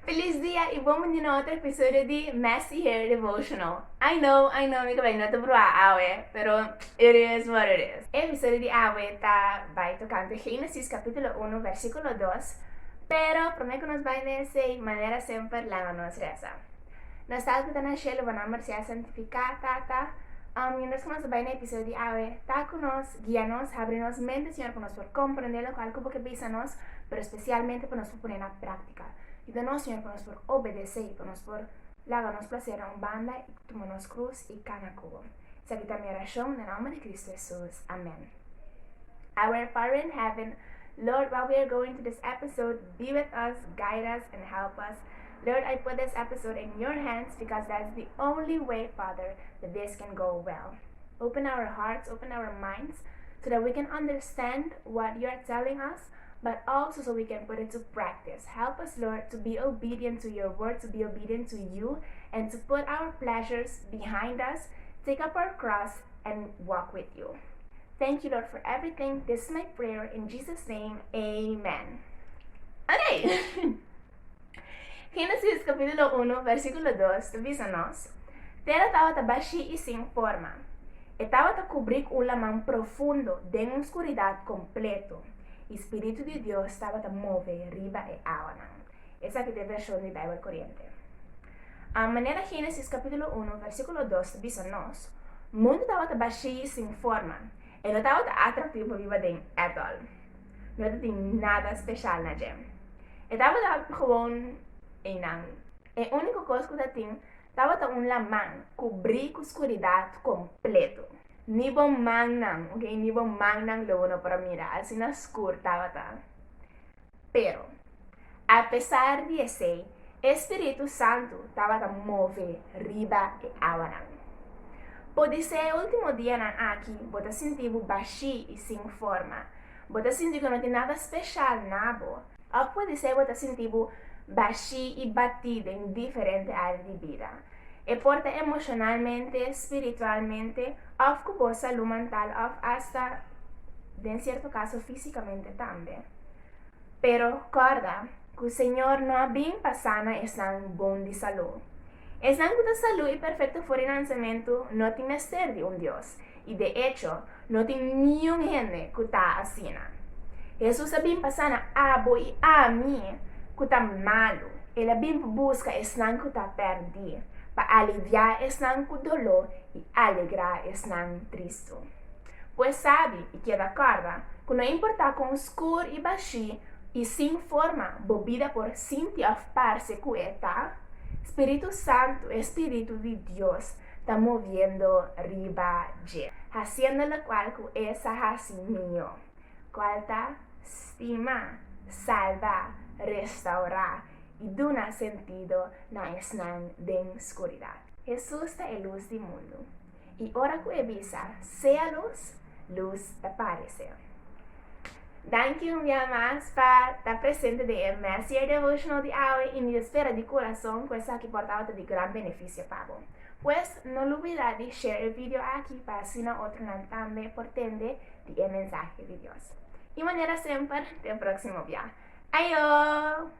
Feliz dia e bem-vindo a outro episódio de Messy Hair Devotional. Amiga, bem, não estou por pero it is what it is. El episodio de hoy vai tocando Génesis capítulo 1, versículo 2, pero prometo que nos vai de maneira sempre lá nos reza. Nós estamos na Shell, vamos ser santificada, mientras que nos vai no episodio de hoy, está con nos, guíanos, abre-nos mente, Señor, para nos por comprender lo cual como que pisa-nos, pero especialmente para nos por poner na prática. Y danos, Señor, para nos por obedecer, para nos por láganos placer a un banda y tomarnos cruz y cada cubo. Esa que también oración en el nombre de Cristo Jesús. Amén. Our Father in heaven, Lord, while we are going to this episode, be with us, guide us, and help us. Lord, I put this episode in your hands because that's the only way, Father, that this can go well. Open our hearts, open our minds, so that we can understand what you are telling us, but also so we can put it to practice. Help us, Lord, to be obedient to your word, to be obedient to you, and to put our pleasures behind us, take up our cross, and walk with you. Thank you, Lord, for everything. This is my prayer. In Jesus' name, amen. Okay. Génesis capítulo 1, versículo 2, diz-nos: Terra estava baixia e sem forma. Estava a cobrir um lamão profundo de uma escuridade completo. Espírito de Deus estava a mover riba e água. Essa aqui é a versão de Bíblia corriente. A maneira Génesis capítulo 1, versículo 2 diz-nos: O mundo estava baixio e sem forma. E não estava atrativo para viver em Ethel. Não tinha nada especial na gente. Estava gewoon eenang. A única coisa que eu tinha estava um lamang cobrir com escuridade completo. Ni bom mangnang, ok? Ni bom mangnang lo para mirar, assim na escuro estava. Pero, apesar de esse, Espírito Santo estava a mover riba e água. Pode ser o último dia aqui, você sentir baixinho e sem forma. Você sentir que não tem nada especial na boa. Ou pode ser você sentir baixinho e batido em diferentes áreas de vida. E porta emocionalmente, espiritualmente, ou com boa saúde mental, ou hasta, em certo caso, fisicamente também. Pero recorda que o Senhor não é bem passando está bom de saúde. Está com saúde e perfeito financiamento não tem que ser de Deus. E de hecho, não tem nenhum gente que está assim. Jesus é bem passando a bo e a mim que está malo. Ele bem busca está que está perdido. Para aliviar está com dolor e alegrar está triste. Pois sabe e que acorda que não importa com escuro e baixinho e sem forma, bobida por sentir parce que está, Espírito Santo, Espírito de Deus, está moviendo riba de, haciendo lo cual que es así mío, cual está estima, salva, restaurar y da sentido na esnan de escuridad. Jesús es la luz del mundo, y ahora que avisa, sea luz, luz aparece. Thank you un día más para estar presente de Messy Hair Devotional de hoy y mi espera de corazón, cosa que portaba de gran beneficio para vos. Pues no olvides de share el video aquí para así otro también por tende el mensaje de Dios. Y mañana siempre, hasta el próximo día. Adiós.